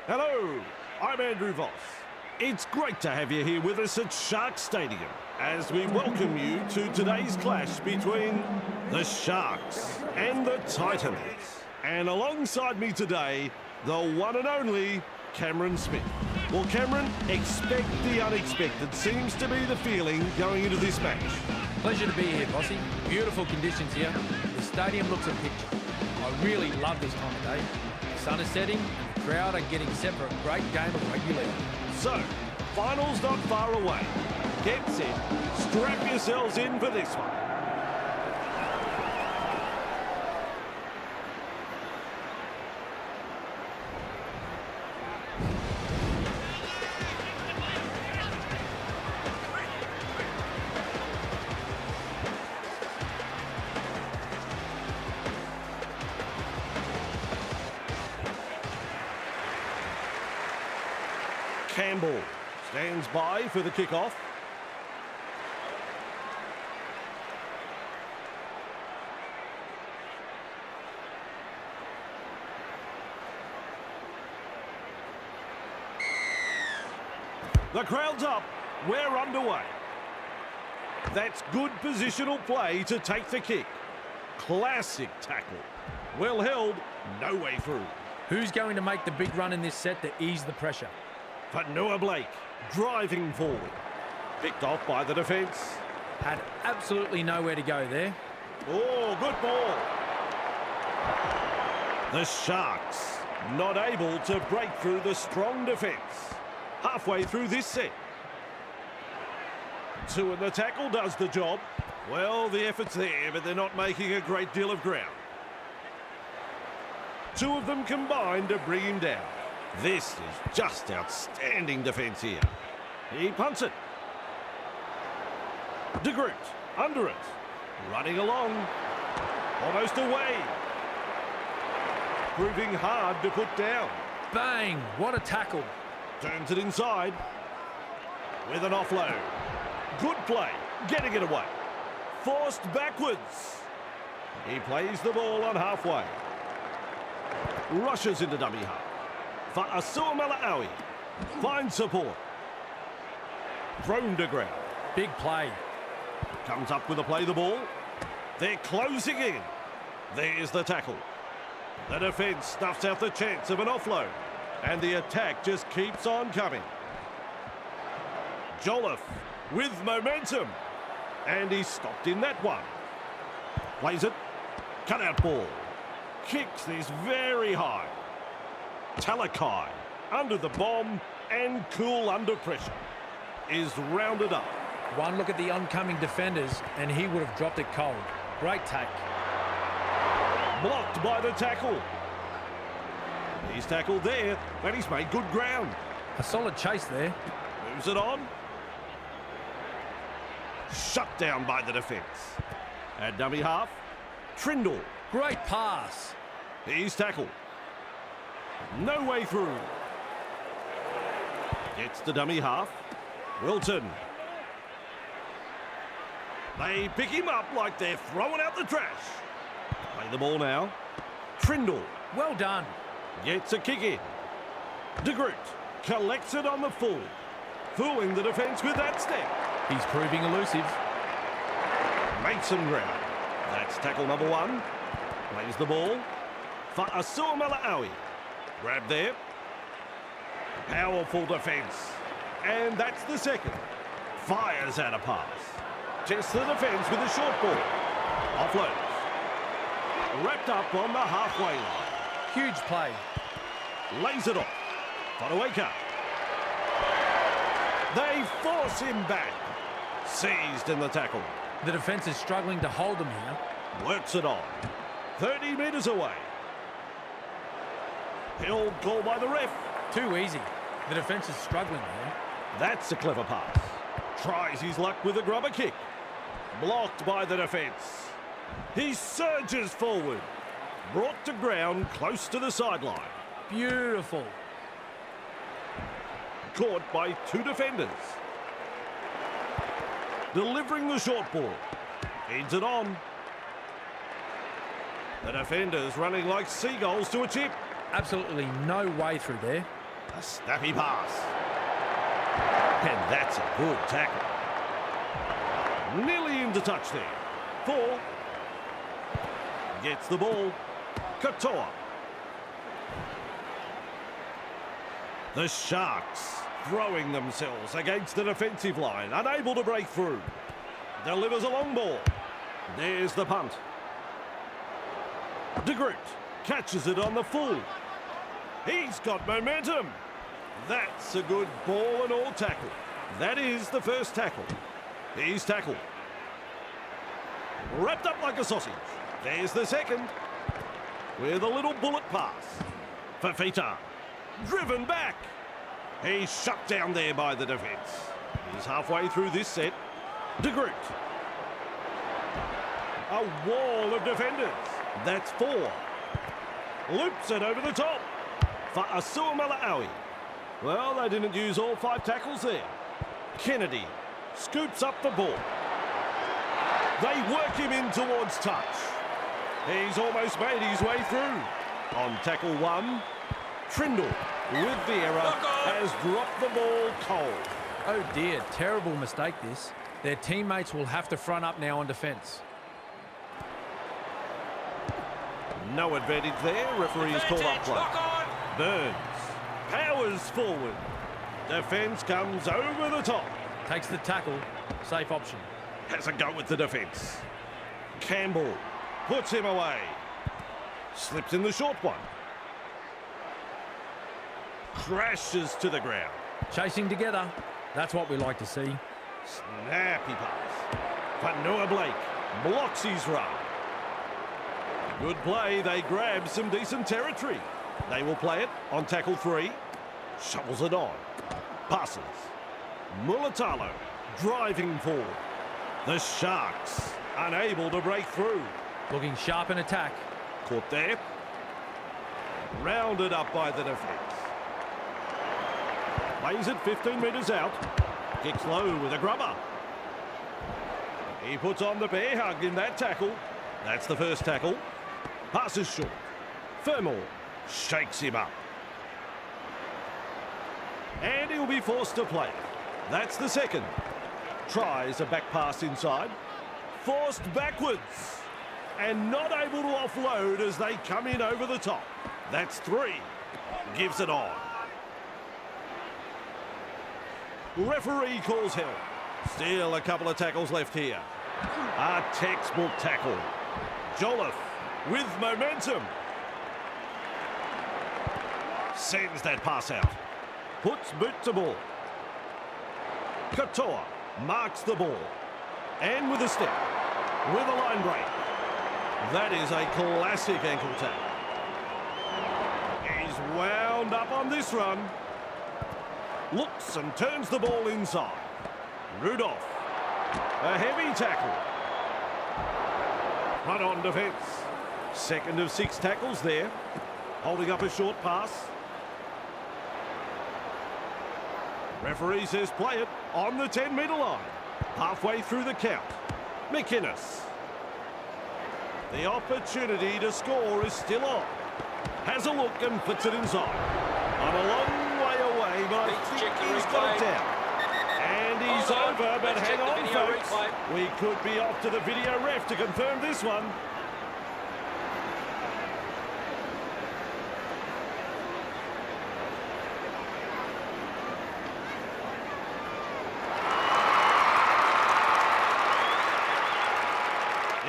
Hello, I'm Andrew Voss. It's great to have you here with us at Shark Stadium as we welcome you to today's clash between the Sharks and the Titans. And alongside me today, the one and only Cameron Smith. Well, Cameron, expect the unexpected seems to be the feeling going into this match. Pleasure to be here, Bossy. Beautiful conditions here. The stadium looks a picture. I really love this time of day. The sun is setting, and the crowd are getting set for a great game of rugby league. So, finals not far away. Get set, strap yourselves in for this one. Campbell stands by for the kickoff. The crowd's up. We're underway. That's good positional play to take the kick. Classic tackle. Well held, no way through. Who's going to make the big run in this set to ease the pressure? Noah Blake driving forward. Picked off by the defence. Had absolutely nowhere to go there. Oh, good ball. The Sharks not able to break through the strong defence. Halfway through this set. Two in the tackle does the job. Well, the effort's there, but they're not making a great deal of ground. Two of them combined to bring him down. This is just outstanding defence here. He punts it. De Groot under it. Running along. Almost away. Proving hard to put down. Bang! What a tackle. Turns it inside. With an offload. Good play. Getting it away. Forced backwards. He plays the ball on halfway. Rushes into dummy half. For Asuamala-Aui. Finds support. Thrown to ground. Big play. Comes up with a play the ball. They're closing in. There's the tackle. The defence snuffs out the chance of an offload. And the attack just keeps on coming. Jolliffe with momentum. And he's stopped in that one. Plays it. Cut out ball. Kicks this very high. Talakai under the bomb and cool under pressure is rounded up. One look at the oncoming defenders and he would have dropped it cold. Great take. Blocked by the tackle. He's tackled there, but he's made good ground. A solid chase there. Moves it on. Shut down by the defence. At dummy half, Trindle. Great pass. He's tackled. No way through. Gets to dummy half. Wilton. They pick him up like they're throwing out the trash. Play the ball now. Trindle. Well done. Gets a kick in. De Groot collects it on the full. Fooling the defence with that step. He's proving elusive. Makes some ground. That's tackle number one. Plays the ball. For Asuamala-Aui. Grab there. Powerful defence. And that's the second. Fires out a pass. Tests the defence with a short ball. Offloads. Wrapped up on the halfway line. Huge play. Lays it off. Fotuaika. They force him back. Seized in the tackle. The defence is struggling to hold them here. Works it on. 30 metres away. Held call by the ref. Too easy. The defence is struggling here. That's a clever pass. Tries his luck with a grubber kick. Blocked by the defence. He surges forward. Brought to ground close to the sideline. Beautiful. Caught by two defenders. Delivering the short ball. Heads it on. The defenders running like seagulls to a chip. Absolutely no way through there. A snappy pass. And that's a good tackle. Nearly into touch there. 4. Gets the ball. Katoa. The Sharks throwing themselves against the defensive line, unable to break through. Delivers a long ball. There's the punt. De Groot catches it on the full. He's got momentum. That's a good ball and all tackle. That is the first tackle. He's tackled. Wrapped up like a sausage. There's the second. With a little bullet pass. Fafita. Driven back. He's shut down there by the defence. He's halfway through this set. De Groot. A wall of defenders. That's 4. Loops it over the top. For Asua Mala'awi. Well, they didn't use all 5 tackles there. Kennedy scoops up the ball. They work him in towards touch. He's almost made his way through. On tackle 1, Trindle, with the error, has dropped the ball cold. Oh dear, terrible mistake this. Their teammates will have to front up now on defence. No advantage there. Referee's called up play. Burns powers forward. Defence comes over the top. Takes the tackle. Safe option. Has a go with the defence. Campbell puts him away. Slips in the short one. Crashes to the ground. Chasing together. That's what we like to see. Snappy pass. Vanua Blake blocks his run. Good play. They grab some decent territory. They will play it on tackle 3. Shovels it on. Passes. Mulatalo driving forward. The Sharks unable to break through. Looking sharp in attack. Caught there. Rounded up by the defence. Plays it 15 metres out. Kicks low with a grubber. He puts on the bear hug in that tackle. That's the first tackle. Passes short. Fermor shakes him up. And he'll be forced to play it. That's the second. Tries a back pass inside. Forced backwards. And not able to offload as they come in over the top. That's 3. Gives it on. Referee calls help. Still a couple of tackles left here. A textbook tackle. Jolliffe with momentum. Sends that pass out. Puts boot to ball. Katoa marks the ball. And with a step. With a line break. That is a classic ankle tap. He's wound up on this run. Looks and turns the ball inside. Rudolph. A heavy tackle. Front on defence. Second of 6 tackles there. Holding up a short pass. Referee says play it on the 10-metre line. Halfway through the count. McInnes. The opportunity to score is still on. Has a look and puts it inside. On a long way away, but I think he's got it down. And he's over, but hang on, folks. We could be off to the video ref to confirm this one.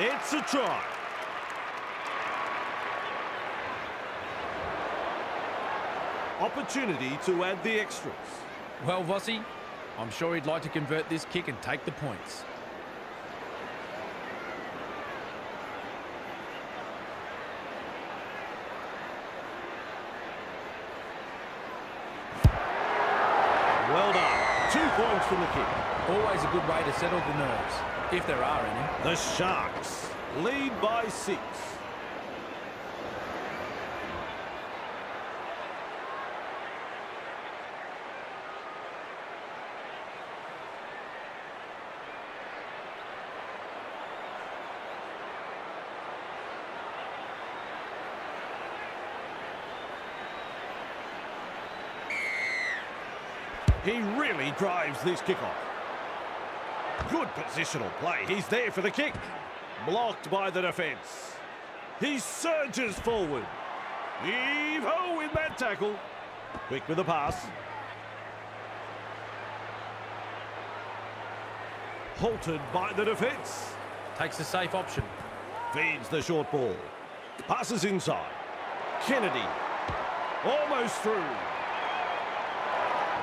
It's a try. Opportunity to add the extras. Well, Vossi, I'm sure he'd like to convert this kick and take the points. Well done. 2 points from the kick. Always a good way to settle the nerves, if there are any. The Sharks lead by 6. He really drives this kickoff. Good positional play. He's there for the kick. Blocked by the defence. He surges forward. Heave-ho in that tackle. Quick with the pass. Halted by the defence. Takes the safe option. Feeds the short ball. Passes inside. Kennedy. Almost through.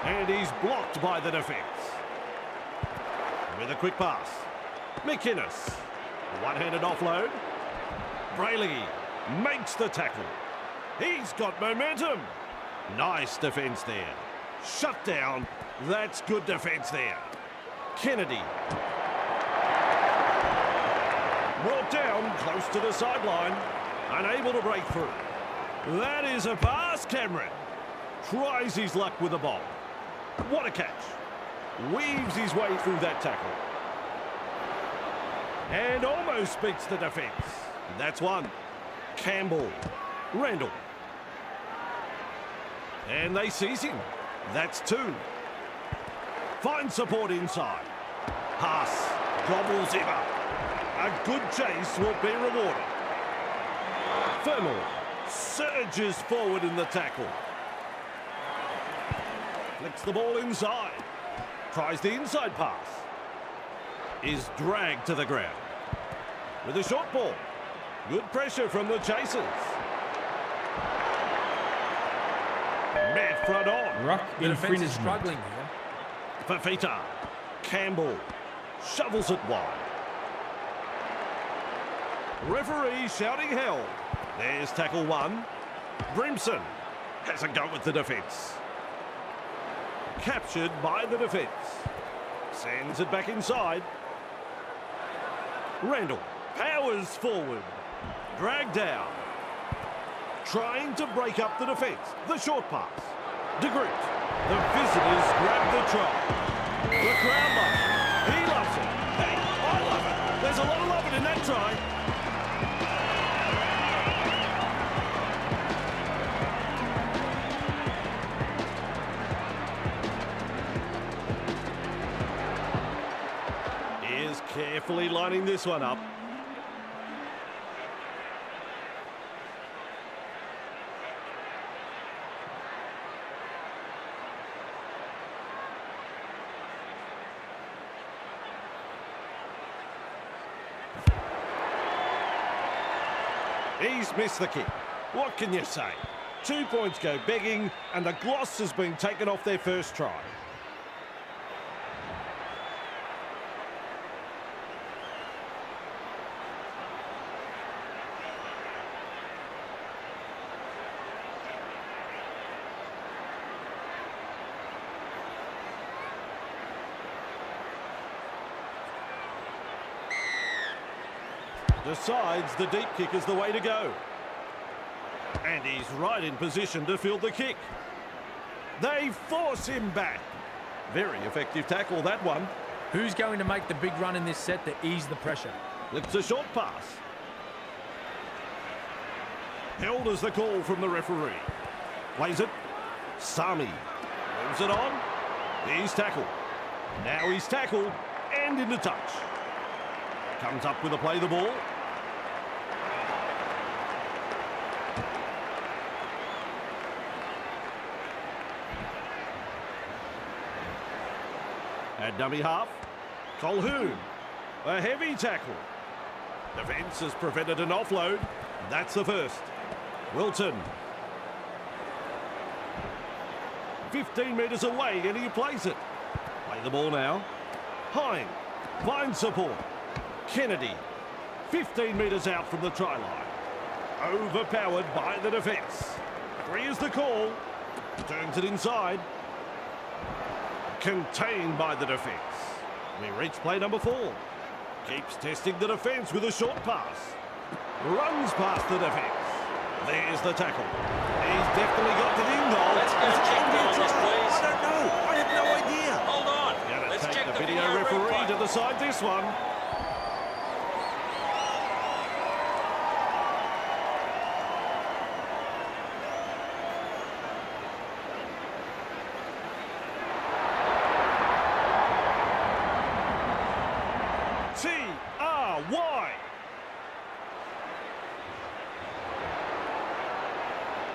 And he's blocked by the defence. With a quick pass. McInnes. One-handed offload. Brayley makes the tackle. He's got momentum. Nice defence there. Shut down. That's good defence there. Kennedy. Brought down close to the sideline. Unable to break through. That is a pass, Cameron. Tries his luck with the ball. What a catch. Weaves his way through that tackle. And almost beats the defence. That's one. Campbell. Randall. And they seize him. That's two. Finds support inside. Pass. Gobbles him up. A good chase will be rewarded. Fermel surges forward in the tackle. Flicks the ball inside. Tries the inside pass. Is dragged to the ground. With a short ball. Good pressure from the chasers. Met front on. Ruck The defence is infringement. struggling here. Fafita. Campbell. Shovels it wide. Referee shouting hell. There's tackle one. Brimson has a go with the defence. Captured by the defence. Sends it back inside. Randall powers forward. Dragged down. Trying to break up the defence. The short pass. De Groot. The visitors grab the try. The crowd loves it. He loves it. Hey, I love it. There's a lot of love in that try. Is carefully lining this one up. He's missed the kick. What can you say? 2 points go begging, and the gloss has been taken off their first try. Decides the deep kick is the way to go. And he's right in position to field the kick. They force him back. Very effective tackle, that one. Who's going to make the big run in this set to ease the pressure? Flicks a short pass. Held as the call from the referee. Plays it. Sami moves it on. He's tackled. Now he's tackled and into touch. Comes up with a play the ball. At dummy half, Colhoun. A heavy tackle. Defence has prevented an offload. That's the first. Wilton. 15 metres away and he plays it. Play the ball now. Hine finds support. Kennedy. 15 metres out from the try line. Overpowered by the defence. 3 is the call. Turns it inside. Contained by the defence. We reach play number 4. Keeps testing the defence with a short pass. Runs past the defence. There's the tackle. He's definitely got it in goal. Let's go check the on this, please. I don't know. I have no idea. Hold on. Gonna Let's take check the the video referee replay. to decide this one.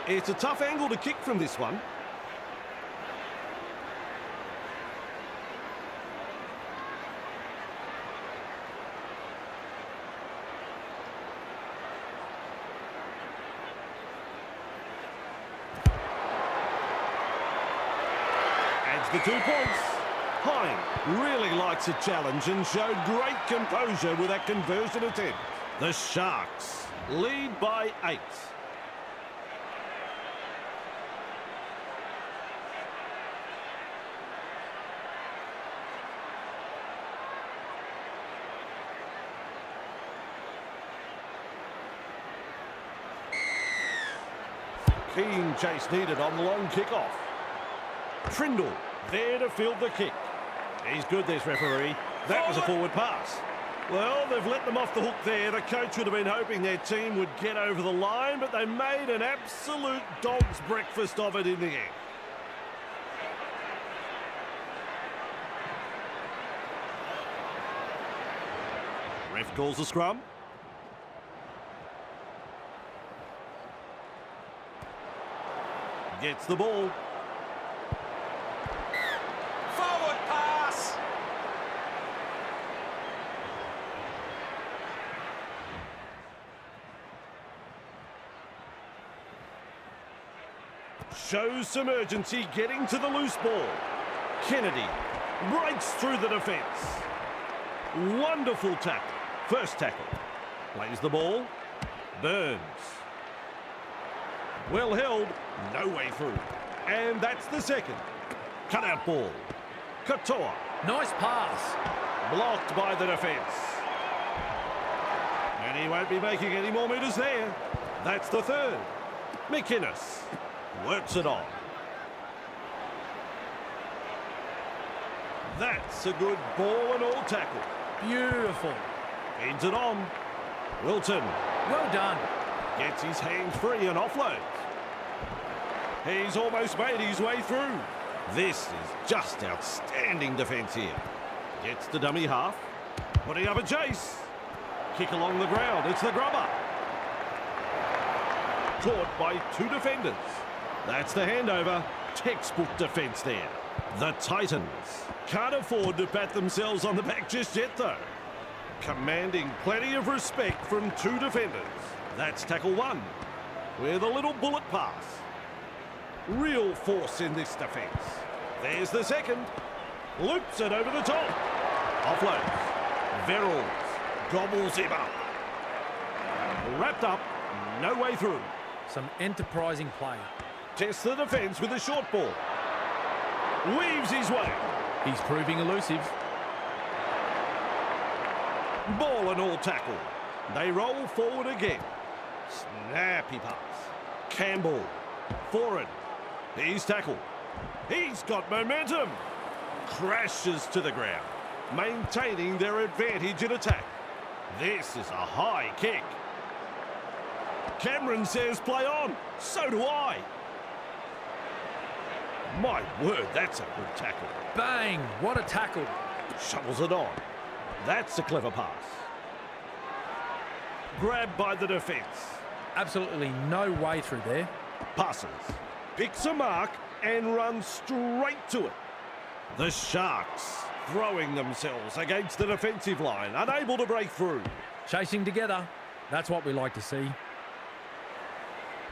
It's a tough angle to kick from this one. Adds the 2 points. Hine really likes a challenge and showed great composure with that conversion attempt. The Sharks lead by 8. Keen chase needed on the long kick-off. Trindle there to field the kick. He's good, this referee. That was a forward pass. Well, they've let them off the hook there. The coach would have been hoping their team would get over the line, but they made an absolute dog's breakfast of it in the end. Ref calls the scrum. Gets the ball. Forward pass. Shows some urgency getting to the loose ball. Kennedy breaks through the defence. Wonderful tackle. First tackle. Plays the ball. Burns. Well held. No way through. And that's the second. Cut out ball. Katoa. Nice pass. Blocked by the defence. And he won't be making any more metres there. That's the third. McInnes works it on. That's a good ball and all tackle. Beautiful. Feeds it on. Wilton Well done. gets his hands free and offloads. He's almost made his way through. This is just outstanding defence here. Gets the dummy half. Putting up a chase. Kick along the ground. It's the grubber. Caught by 2 defenders. That's the handover. Textbook defence there. The Titans can't afford to pat themselves on the back just yet, though. Commanding plenty of respect from 2 defenders. That's tackle 1 with a little bullet pass. Real force in this defence. There's the second. Loops it over the top. Offloads. Verrills gobbles him up. Wrapped up. No way through. Some enterprising play. Tests the defence with a short ball. Weaves his way. He's proving elusive. Ball and all tackle. They roll forward again. Snappy pass. Campbell. Forward. He's tackled. He's got momentum. Crashes to the ground. Maintaining their advantage in attack. This is a high kick. Cameron says play on. So do I. My word, that's a good tackle. Bang! What a tackle. Shovels it on. That's a clever pass. Grabbed by the defence. Absolutely no way through there. Passes. Picks a mark and runs straight to it. The Sharks throwing themselves against the defensive line, unable to break through. Chasing together. That's what we like to see.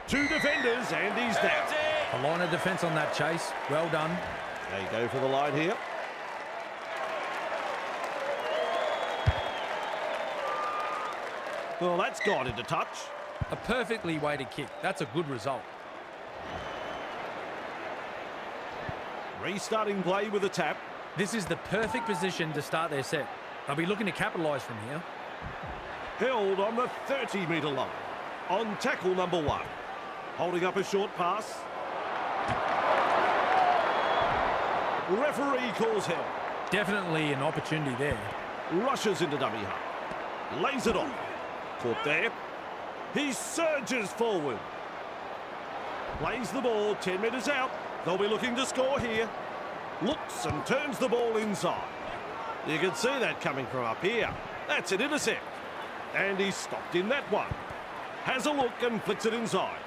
2 defenders and he's down. A line of defence on that chase. Well done. They go for the line here. Well, that's gone into touch. A perfectly weighted kick. That's a good result. Restarting play with a tap. This is the perfect position to start their set. They'll be looking to capitalise from here. Held on the 30-metre line. On tackle number 1. Holding up a short pass. Referee calls held. Definitely an opportunity there. Rushes into dummy half. Lays it on. Caught there. He surges forward. Plays the ball 10 metres out. They'll be looking to score here. Looks and turns the ball inside. You can see that coming from up here. That's an intercept. And he's stopped in that one. Has a look and flicks it inside.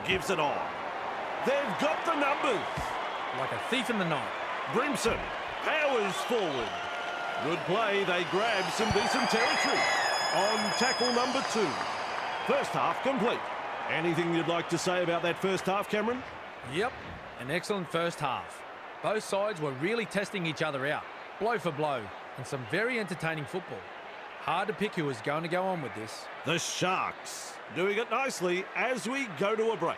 Gives it on. They've got the numbers. Like a thief in the night. Brimson powers forward. Good play. They grab some decent territory on tackle number 2. First half complete. Anything you'd like to say about that first half, Cameron? Yep, an excellent first half. Both sides were really testing each other out, blow for blow, and some very entertaining football. Hard to pick who was going to go on with this. The Sharks doing it nicely as we go to a break.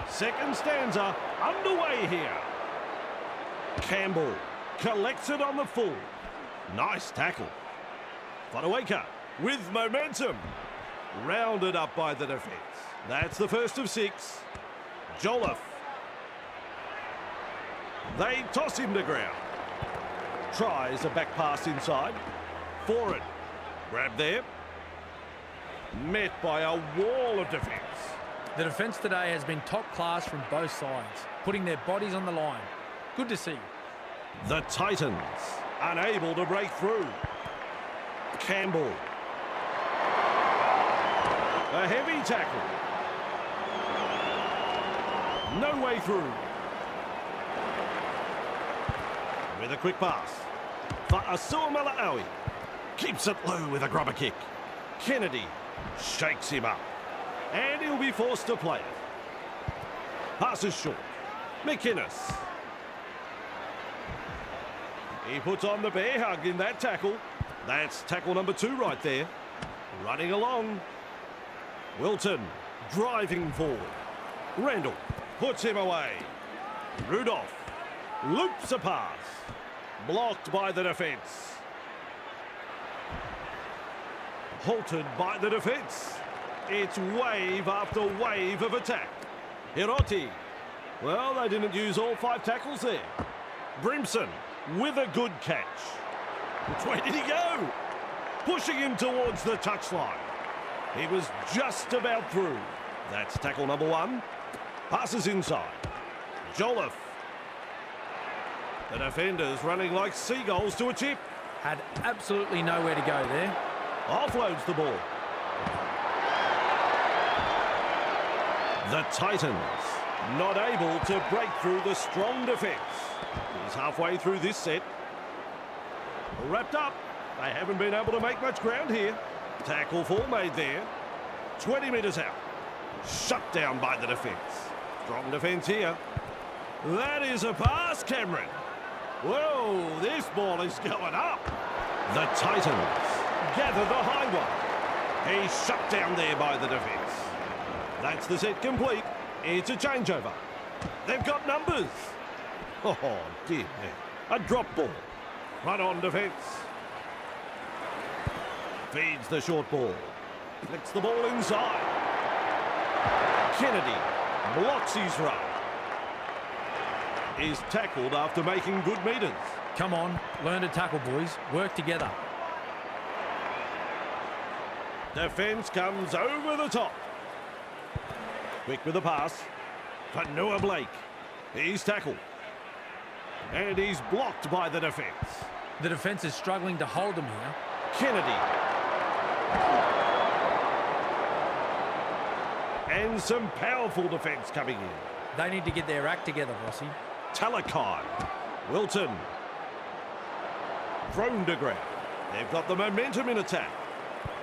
Second stanza underway here. Campbell collects it on the full. Nice tackle. Fodawaker with momentum. Rounded up by the defence. That's the first of 6. Jolliffe. They toss him to ground. Tries a back pass inside. For it. Grab there. Met by a wall of defence. The defence today has been top class from both sides, putting their bodies on the line. Good to see. The Titans unable to break through. Campbell. A heavy tackle. No way through. With a quick pass. For Asua Mala'awi. Keeps it low with a grubber kick. Kennedy shakes him up. And he'll be forced to play it. Passes short. McInnes. He puts on the bear hug in that tackle. That's tackle number 2 right there. Running along. Wilton driving forward. Randall puts him away. Rudolph loops a pass. Blocked by the defence. Halted by the defence. It's wave after wave of attack. Hiroti. Well, they didn't use all 5 tackles there. Brimson with a good catch. Which way did he go? Pushing him towards the touchline. He was just about through. That's tackle number 1. Passes inside. Jolliffe. The defenders running like seagulls to a chip. Had absolutely nowhere to go there. Offloads the ball. The Titans not able to break through the strong defence. He's halfway through this set. Wrapped up. They haven't been able to make much ground here. Tackle full made there. 20 metres out. Shut down by the defence. Strong defence here. That is a pass, Cameron. Whoa, this ball is going up. The Titans gather the high one. He's shut down there by the defence. That's the set complete. It's a changeover. They've got numbers. Oh, dear. A drop ball. Run on defence. Feeds the short ball. Flicks the ball inside. Kennedy blocks his run. Is tackled after making good metres. Come on, learn to tackle, boys. Work together. Defence comes over the top. Quick with the pass. For Noah Blake. He's tackled. And he's blocked by the defence. The defence is struggling to hold him here. Kennedy. And some powerful defence coming in. They need to get their act together, Rossi. Talakai. Wilton. Thrown to ground. They've got the momentum in attack.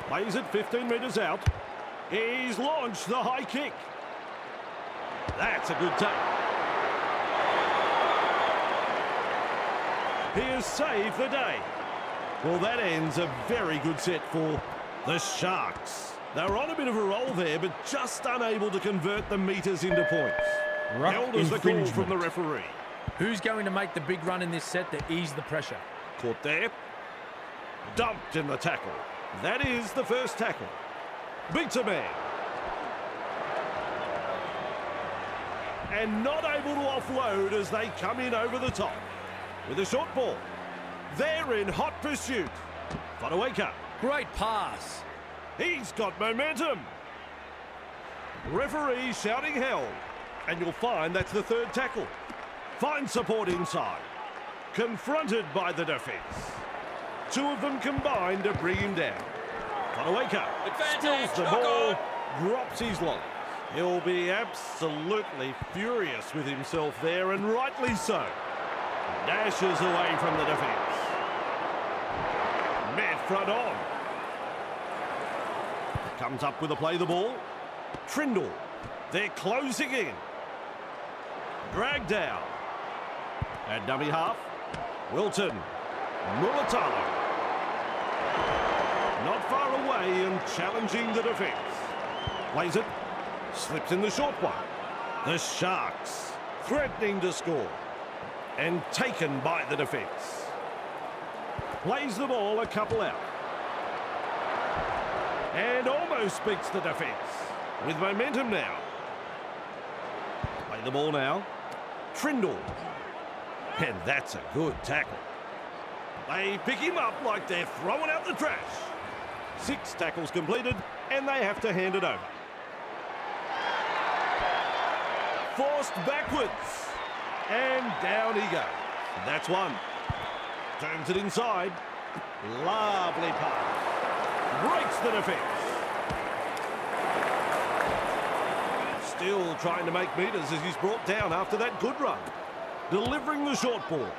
Plays it 15 metres out. He's launched the high kick. That's a good take. He has saved the day. Well, that ends a very good set for the Sharks. They were on a bit of a roll there, but just unable to convert the metres into points. Held as the call from the referee. Who's going to make the big run in this set to ease the pressure? Caught there. Dumped in the tackle. That is the first tackle. Beats a man. And not able to offload as they come in over the top. With a short ball. They're in hot pursuit. Fodawaker. Great pass. He's got momentum. Referee shouting held. And you'll find that's the third tackle. Finds support inside. Confronted by the defence. two of them combined to bring him down. Fodawaker spills the knock ball, drops his line. He'll be absolutely furious with himself there, and rightly so. Dashes away from the defence. Met front on. Comes up with a play the ball. Trindle. They're closing in. Dragged down. At dummy half. Wilton. Mulatalo. Not far away and challenging the defence. Plays it. Slips in the short one. The Sharks threatening to score. And taken by the defence. Plays the ball a couple out. And almost beats the defence. With momentum now. Play the ball now. Trindle. And that's a good tackle. They pick him up like they're throwing out the trash. 6 tackles completed, and they have to hand it over. Forced backwards. And down he goes. That's one. Turns it inside. Lovely pass. Breaks the defence. Still trying to make meters as he's brought down after that good run. Delivering the short ball.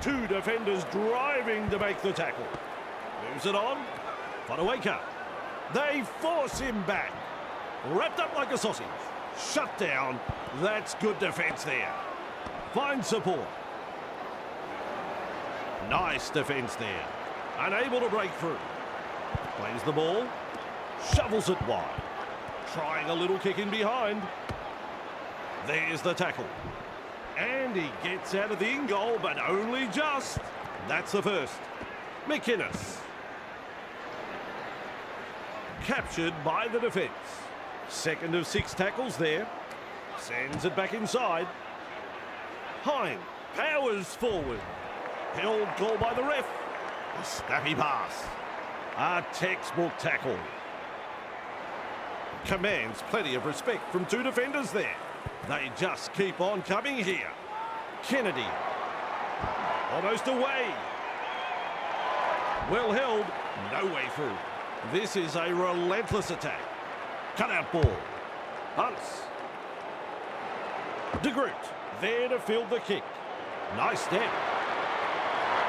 2 defenders driving to make the tackle. Moves it on. Fodawaker. They force him back. Wrapped up like a sausage. Shut down. That's good defence there. Finds support. Nice defence there. Unable to break through. Plays the ball. Shovels it wide. Trying a little kick in behind. There's the tackle. And he gets out of the in-goal, but only just. That's the first. McInnes. Captured by the defence. Second of 6 tackles there. Sends it back inside. Hine powers forward. Held goal by the ref. A snappy pass. A textbook tackle. Commands plenty of respect from 2 defenders there. They just keep on coming here. Kennedy. Almost away. Well held. No way through. This is a relentless attack. Cut out ball. Hunts. De Groot. There to field the kick. Nice step.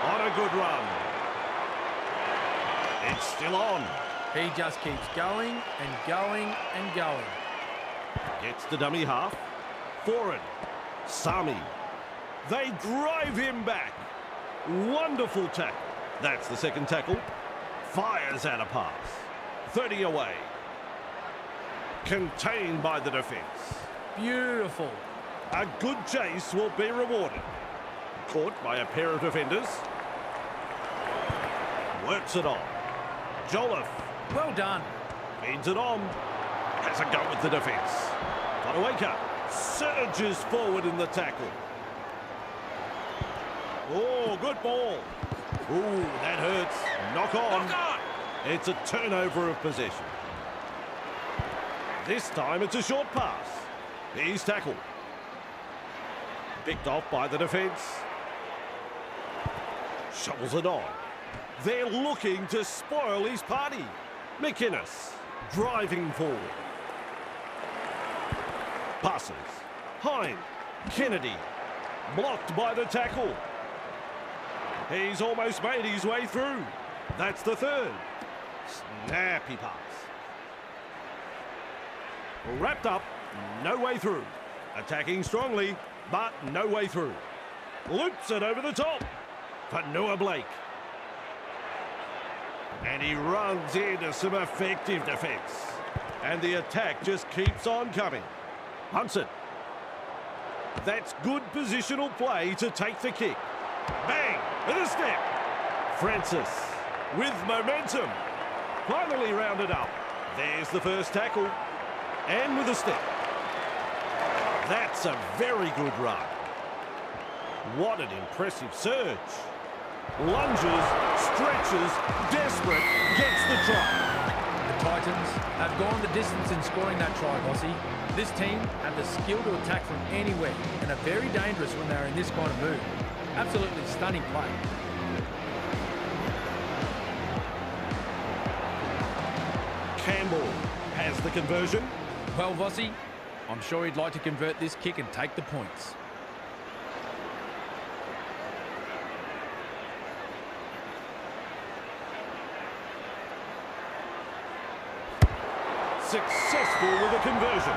On a good run. It's still on. He just keeps going and going and going. Gets the dummy half. Forward. Sami. They drive him back. Wonderful tackle. That's the second tackle. Fires out a pass. 30 away. Contained by the defence. Beautiful. A good chase will be rewarded. Caught by a pair of defenders. Works it on. Jolliffe. Well done. Feeds it on. Has a go with the defence. Fodawaker surges forward in the tackle. Oh, good ball. Ooh, that hurts. Knock on. Knock on. It's a turnover of possession. This time it's a short pass. He's tackled. Picked off by the defence. Shovels it on. They're looking to spoil his party. McInnes driving forward. Passes. Hine. Kennedy. Blocked by the tackle. He's almost made his way through. That's the third. Snappy pass. Wrapped up. No way through. Attacking strongly, but no way through. Loops it over the top. For Noah Blake. And he runs into some effective defence. And the attack just keeps on coming. Hunts it. That's good positional play to take the kick. Bang! With a step. Francis with momentum. Finally rounded up. There's the first tackle. And with a step. That's a very good run. What an impressive surge. Lunges, stretches, desperate, gets the try. The Titans have gone the distance in scoring that try, Bossy. This team have the skill to attack from anywhere and are very dangerous when they're in this kind of mood. Absolutely stunning play. the conversion. Well, Vossi, I'm sure he'd like to convert this kick and take the points. Successful with the conversion.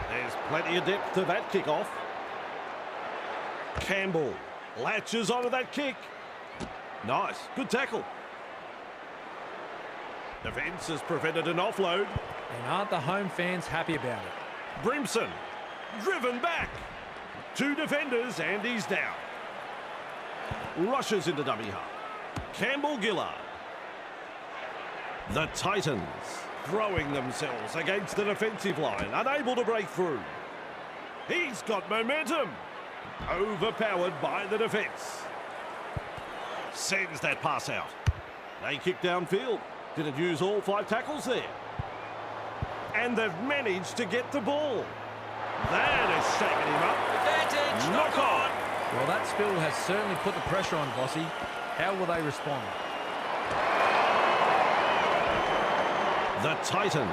There's plenty of depth to that kick-off. Campbell latches onto that kick. Nice, good tackle. Defence has prevented an offload. And aren't the home fans happy about it? Brimson, driven back. Two defenders and he's down. Rushes into dummy half. Campbell-Gillard. The Titans throwing themselves against the defensive line, unable to break through. He's got momentum. Overpowered by the defence. Sends that pass out. They kick downfield. Didn't use all 5 tackles there. And they've managed to get the ball. That has shaken him up. Advantage, Knock on. Well, that spill has certainly put the pressure on Vossi. How will they respond? The Titans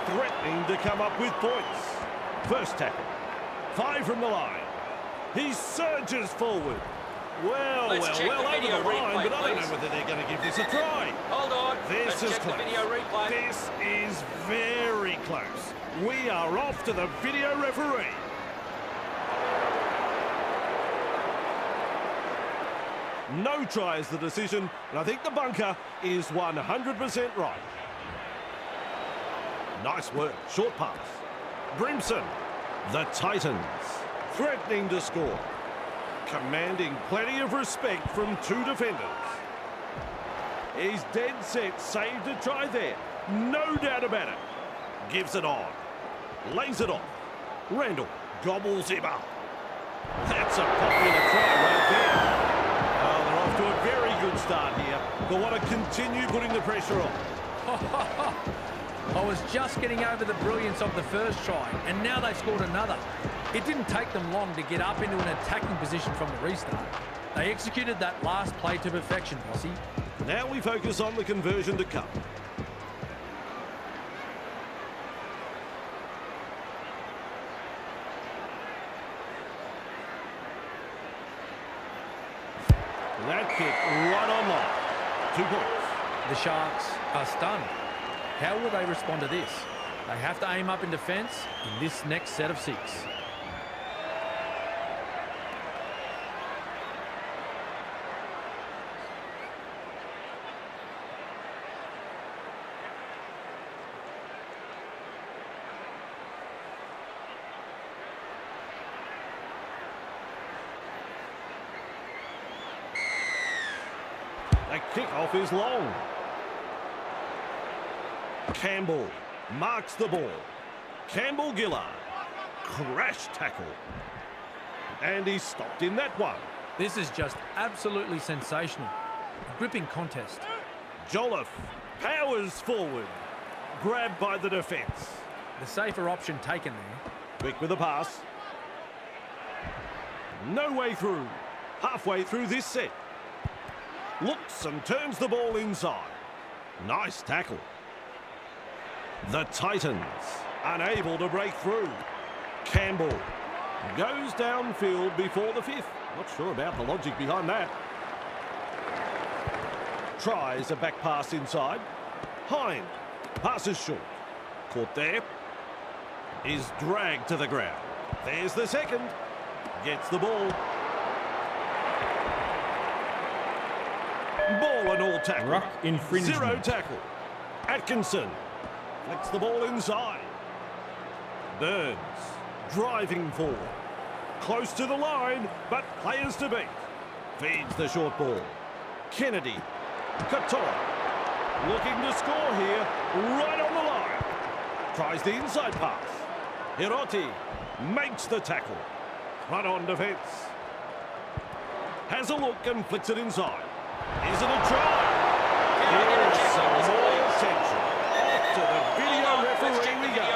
threatening to come up with points. First tackle. 5 from the line. He surges forward. Well, Let's check the over video the line, replay, but I don't please. know whether they're going to give this a try. Hold on. This Let's is check close. the video replay. This is very close. We are off to the video referee. No try is the decision, and I think the bunker is 100% right. Nice work. Short pass. Brimson. The Titans threatening to score. Commanding plenty of respect from 2 defenders. He's dead set, saved a try there. No doubt about it. Gives it on. Lays it off. Randall gobbles him up. That's a popular try right there. Oh, they're off to a very good start here. They want to continue putting the pressure on. I was just getting over the brilliance of the first try, and now they've scored another. It didn't take them long to get up into an attacking position from the restart. They executed that last play to perfection, Vossi. Now we focus on the conversion to come. That kick right on line. 2 points. The Sharks are stunned. How will they respond to this? They have to aim up in defence in this next set of 6. The kickoff is long. Campbell marks the ball. Campbell-Gillard. Crash tackle. And he's stopped in that one. This is just absolutely sensational. A gripping contest. Jolliffe powers forward. Grabbed by the defence. The safer option taken there. Quick with the pass. No way through. Halfway through this set. Looks and turns the ball inside. Nice tackle. The Titans unable to break through. Campbell goes downfield before the 5th. Not sure about the logic behind that. Tries a back pass inside. Hind passes short. Caught there. Is dragged to the ground. There's the second. Gets the ball. Ball and all tackle. Ruck infringement. 0 tackle. Atkinson flicks the ball inside. Burns driving forward. Close to the line, but players to beat. Feeds the short ball. Kennedy. Katoa. Looking to score here. Right on the line. Tries the inside pass. Hiroti Makes the tackle. Front on defence. Has a look and flicks it inside. Is it a try? Here's some more attention. To the video referee we go.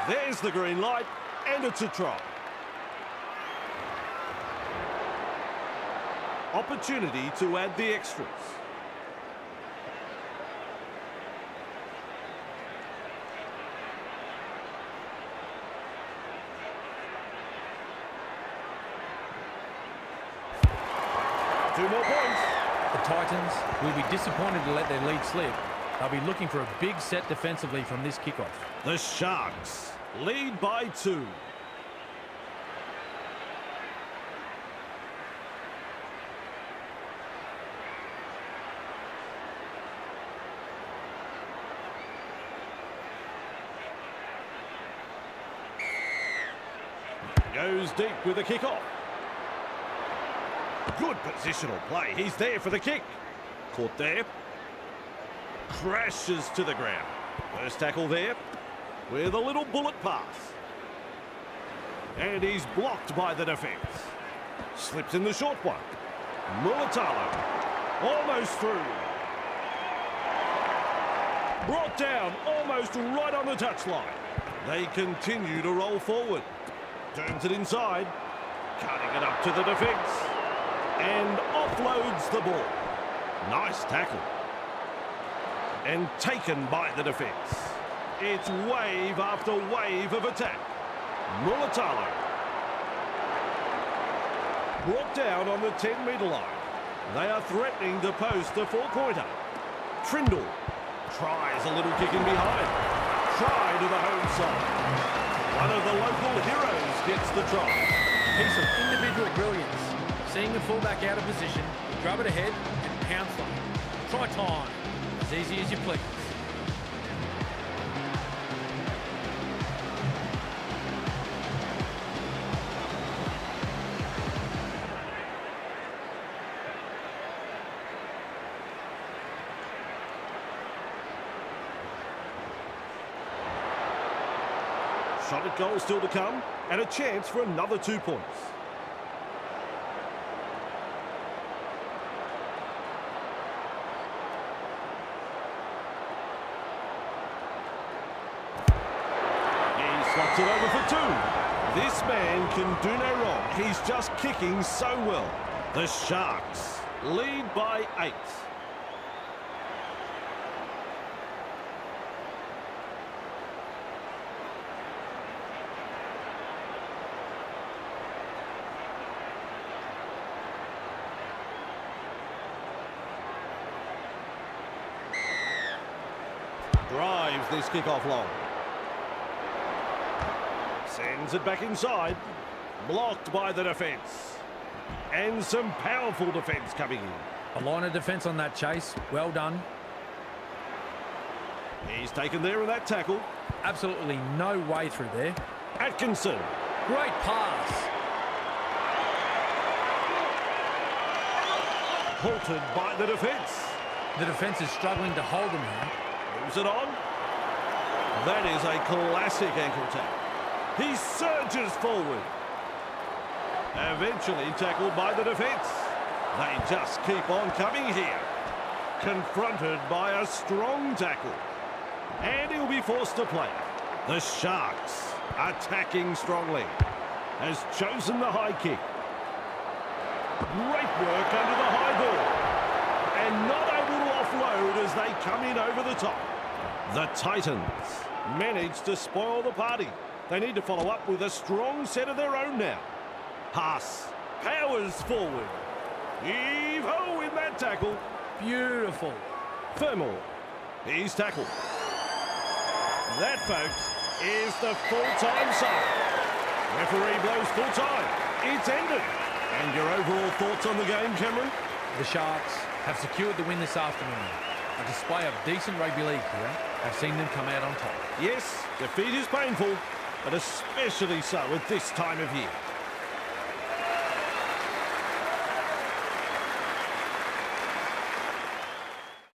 There's the green light, and it's a try. Opportunity to add the extras. Two more points. The Titans will be disappointed to let their lead slip. They'll be looking for a big set defensively from this kickoff. The Sharks lead by 2. Goes deep with the kickoff. Good positional play. He's there for the kick. Caught there. Crashes to the ground. First tackle there with a little bullet pass. And he's blocked by the defence. Slips in the short one. Mulatalo almost through. Brought down almost right on the touchline. They continue to roll forward. Turns it inside. Cutting it up to the defence. And offloads the ball. Nice tackle. And taken by the defence. It's wave after wave of attack. Mulatalo. Brought down on the 10-metre line. They are threatening to post a 4-pointer. Trindle tries a little kick in behind. Try to the home side. One of the local heroes gets the try. A piece of individual brilliance. Seeing the fullback out of position, grab it ahead and pounce on it. Try time. As easy as you please. Shot at goal still to come, and a chance for another 2 points. He slots it over for 2. This man can do no wrong. He's just kicking so well. The Sharks lead by 8. Drives this kickoff long. Sends it back inside. Blocked by the defence. And some powerful defence coming in. A line of defence on that chase. Well done. He's taken there in that tackle. Absolutely no way through there. Atkinson. Great pass. Halted by the defence. The defence is struggling to hold him here. Moves it on. That is a classic ankle tap. He surges forward. Eventually tackled by the defence. They just keep on coming here. Confronted by a strong tackle. And he'll be forced to play. The Sharks, attacking strongly, has chosen the high kick. Great work under the high ball. And not able to offload as they come in over the top. The Titans manage to spoil the party. They need to follow up with a strong set of their own now. Pass. Powers forward. Heave-ho in that tackle. Beautiful. Fermor. He's tackled. That, folks, is the full-time side. Referee blows full-time. It's ended. And your overall thoughts on the game, Cameron? The Sharks have secured the win this afternoon. A display of decent rugby league here. I've seen them come out on top. Yes, defeat is painful, but especially so at this time of year.